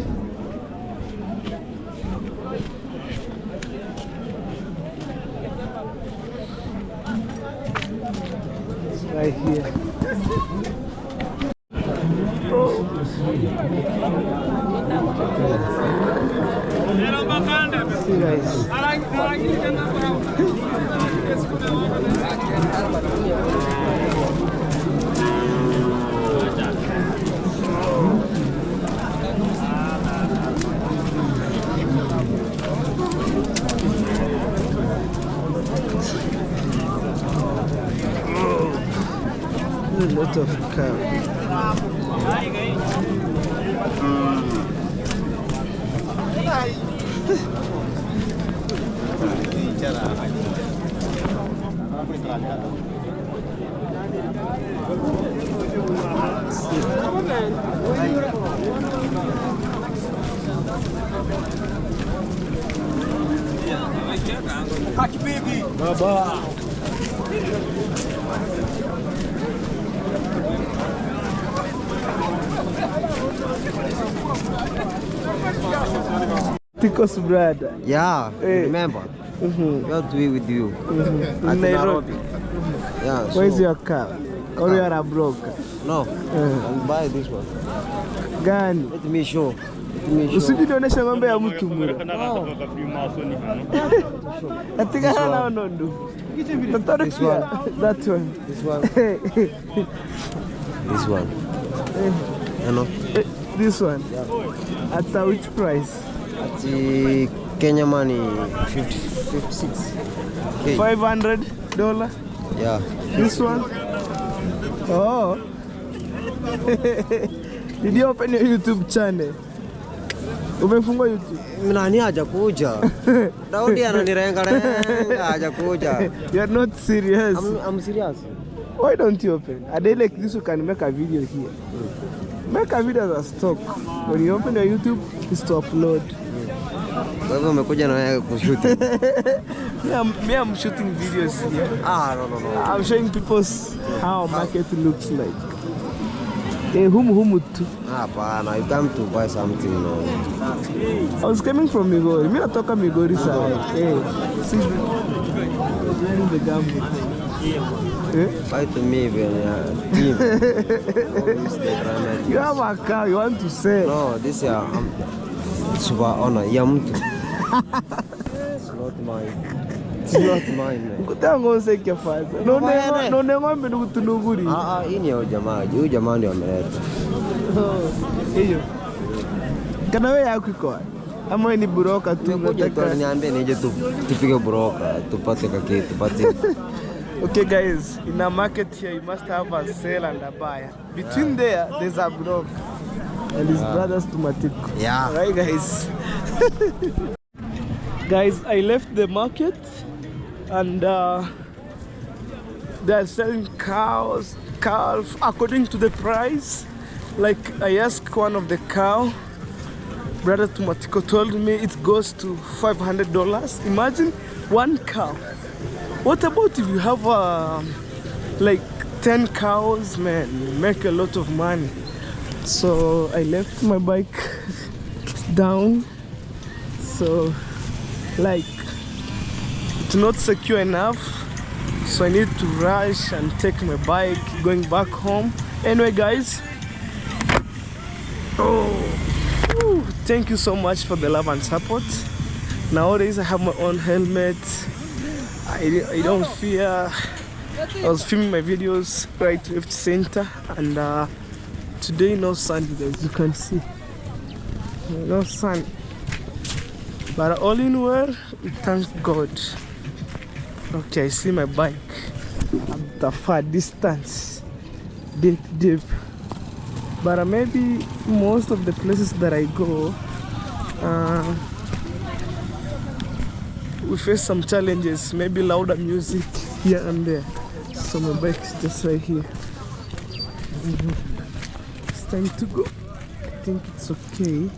It's right here. Oh. See guys. A lot of cows. Baba. Tikos brother. Yeah, Hey. remember. We are doing with you. At Nairobi. Yeah. Where's so- your car? Or you are a broker? No. I'll buy this one. Gani? Let me show. Let me show. Usijidionesha ng'ombe ya mtu mura. Katika hana nondu. Tatoro This pia. one. That one. This one. This one. You know. This one. At which price? At the Kenya money 56. Okay. $500. Yeah. This one. Oh. Did you open your YouTube channel? Umefungua YouTube? Nani hajakuja? Daudi ananirenga hajakuja. You are not serious. I'm serious. Why don't you open? A day like this, you can make a video here. Make a video as a stock. When you open your YouTube, it's to upload. Kwa hivyo umekuja na wewe kushoot. Me, I'm shooting videos here. No. I'm showing people how market looks like. Humu tu. Hapana, you come to buy something, no. I was coming from Migori. Mimi natoka Migori sana. See the gamble. Buy to me when team. You have a car, you want to sell. No, this year super honor. Ya mtu. It's not mine. It's not mine. Man. Kutango seke faza. None ng'ombe nikutunuguri. Hii ni ya jamaa. Huyu jamaa ndio ameleta. Hiyo. Kana wewe yako iko. Ama wewe ni broker tu Kuja tu unataka. niambie nije tupige broker, tupate kaki, tupate. Okay guys, in a market here you must have a seller and a buyer. Between there's a broker and his brothers to Matiko. Yeah. Right guys. Guys, I left the market and they're selling cows, calf according to the price. Like I asked one of the cow, brother Tumatiko told me it goes to $500. Imagine one cow. What about if you have like 10 cows, man? You make a lot of money. So I left my bike down. So like it's not secure enough. So I need to rush and take my bike going back home. Anyway guys, thank you so much for the love and support. Nowadays I have my own helmet. I don't fear. I was filming my videos right, left, center, and today no sun, guys. You can see no sun, but all in well, we thank God. Okay, I see my bike at a far distance, deep. But maybe most of the places that I go, we face some challenges, maybe louder music here and there. So my bike is just right here. It's time to go. I think it's okay.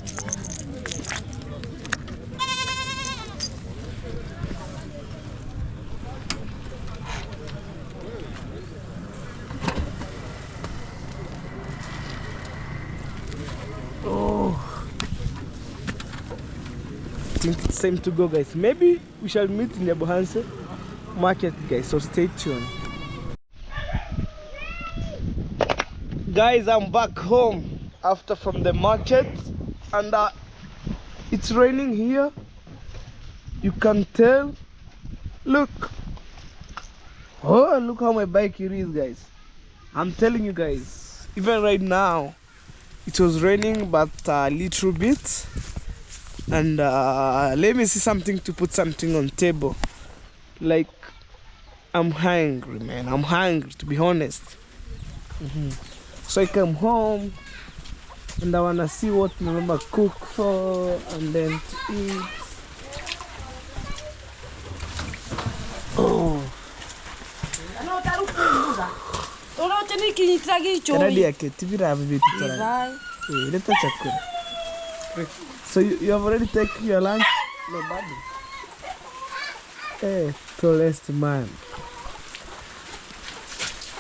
I think it's time to go, guys. Maybe we shall meet in the Bohanse market, guys, so stay tuned. Guys, I'm back home after from the market, and it's raining here. You can tell. Look. Oh, look how my bike here is, guys. I'm telling you guys, even right now it was raining, but a little bit. And let me see something to put something on table. Like, I'm hungry, man. I'm hungry, to be honest. So I come home And I wanna see what my mama cook for and then to eat. Oh. Ready yake tibira vitu tara. Leta chakula. So you have already taken your lunch? No, bado. Hey, tallest man.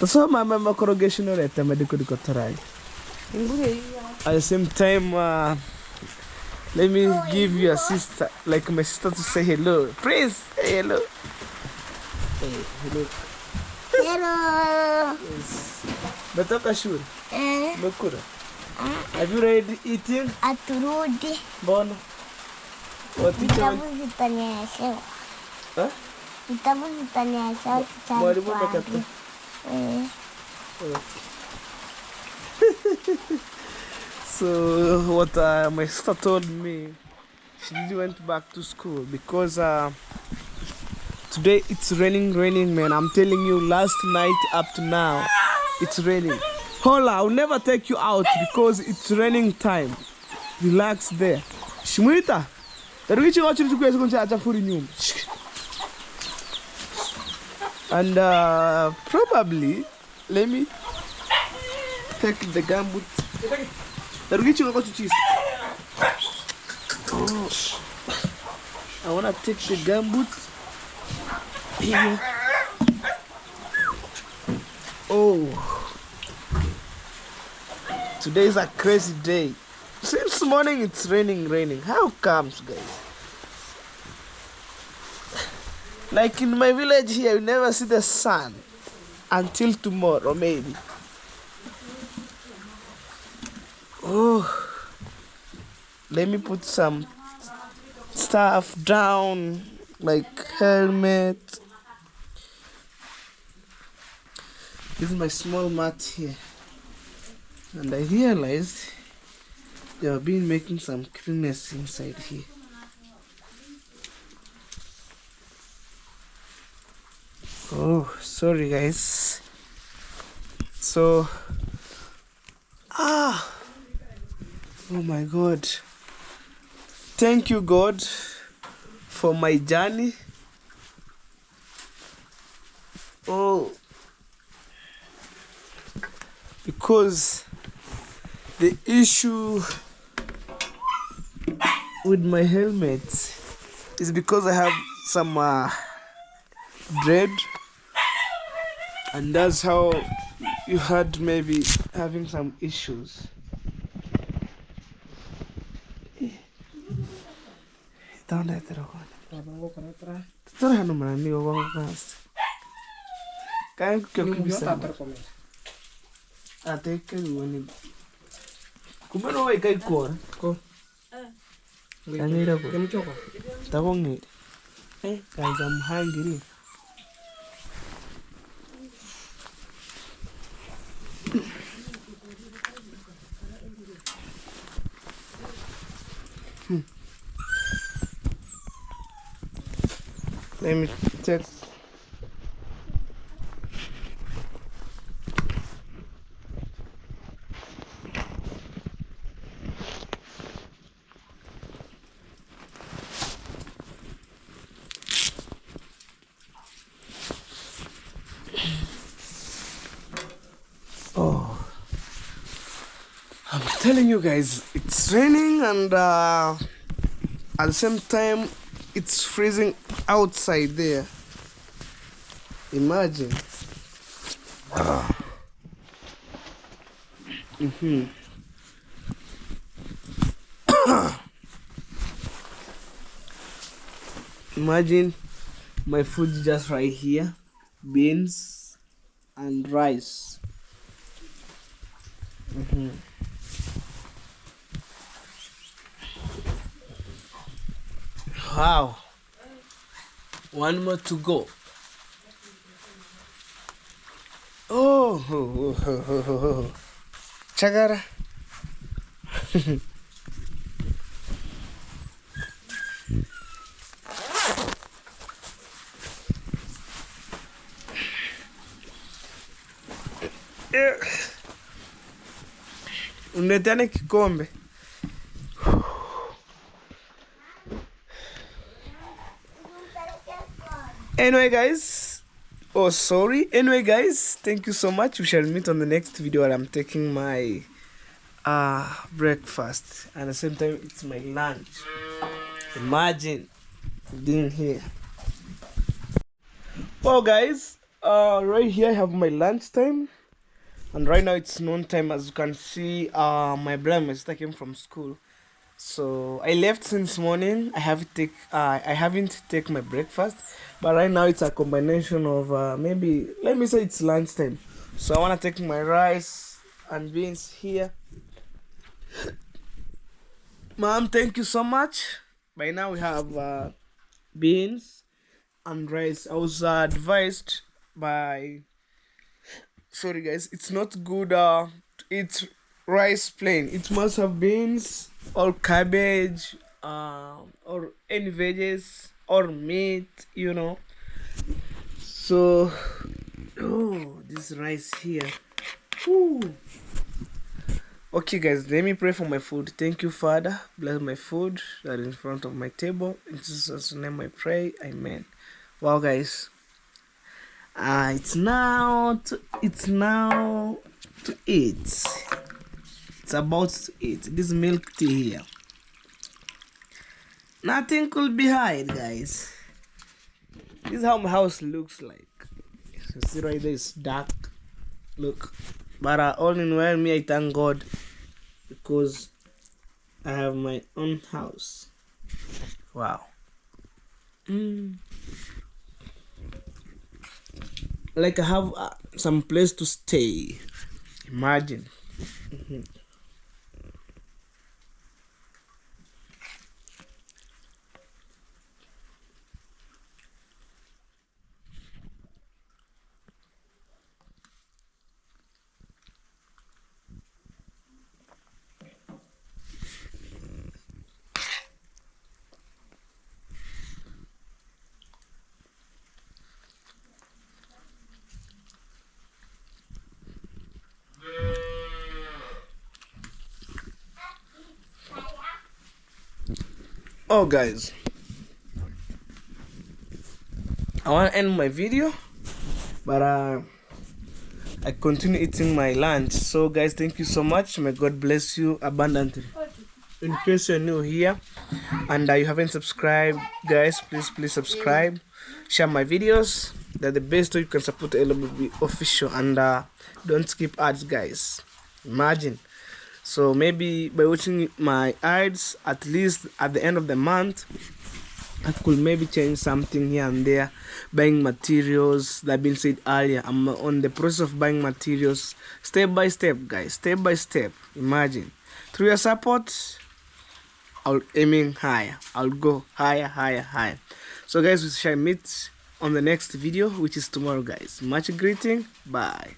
So my mama corrugation or at medical tarai. At the same time, let me give you a sister, like my sister, to say hello. Please, say hello. Hey, hello. Hello. Yes. Betoka shule? Mekura. Have you already eating? Aturudi. Bona. What teacher? Vitabu vitaniashewa. Huh? Vitabu vitaniashewa Mwalimu amekata. So what my sister told me, she really went back to school because today it's raining, man. I'm telling you, last night up to now, it's raining. Hola, I'll never take you out because it's raining time. Relax there. Shmuita, and probably let me take the gumboot. Oh, I wanna take the gumboot here. Oh, today is a crazy day. Since morning it's raining. How comes, guys? Like in my village here, you never see the sun until tomorrow, maybe. Oh, let me put some stuff down, like helmet. This is my small mat here. And I realized they have been making some cleanness inside here. Oh, sorry guys. So, oh my God. Thank you, God, for my journey. Oh, because the issue with my helmet is because I have some dread, and that's how you had maybe having some issues. Kumeno wa ikai kora ko kangira ko Kemchoko. tabongi kaza mhangiri let me check. Oh, I'm telling you guys, it's raining and at the same time it's freezing outside there. Imagine. Imagine my food just right here, beans and rice. Wow, one more to go. Oh, Chagara. Unileteane kikombe. Anyway guys, oh sorry. Anyway guys, thank you so much. We shall meet on the next video where I'm taking my breakfast and at the same time it's my lunch. Imagine being here. Well guys, right here I have my lunch time, and right now it's noon time. As you can see, my brother and my sister came from school, so I left since morning. I haven't taken my breakfast, but right now it's a combination of maybe, let me say it's lunchtime. So I want to take my rice and beans here. Mom, thank you so much. By now we have beans and rice. I was advised by, sorry guys, it's not good to eat rice plain. It must have beans or cabbage or any veggies or meat, you know. So this rice here. Ooh. Okay guys, let me pray for my food. Thank you, Father. Bless my food that is in front of my table. In Jesus' name I pray. Amen. Wow guys. It's now to eat. It's about to eat. This milk tea here. Nothing could be hide, guys. This is how my house looks like. You see right there, it's dark. Look. But all in well, me, I thank God because I have my own house. Wow. Like I have some place to stay. Imagine. Oh guys, I want to end my video, but I continue eating my lunch. So guys, thank you so much. May God bless you abundantly. In case you're new here and you haven't subscribed, guys, please subscribe, share my videos. They're the best way you can support LBB official, and don't skip ads, guys. Imagine. So maybe by watching my ads, at least at the end of the month, I could maybe change something here and there. Buying materials, that been said earlier. I'm on the process of buying materials step by step, guys. Step by step. Imagine. Through your support, I'll aiming higher. I'll go higher. So guys, we shall meet on the next video, which is tomorrow, guys. Much greeting. Bye.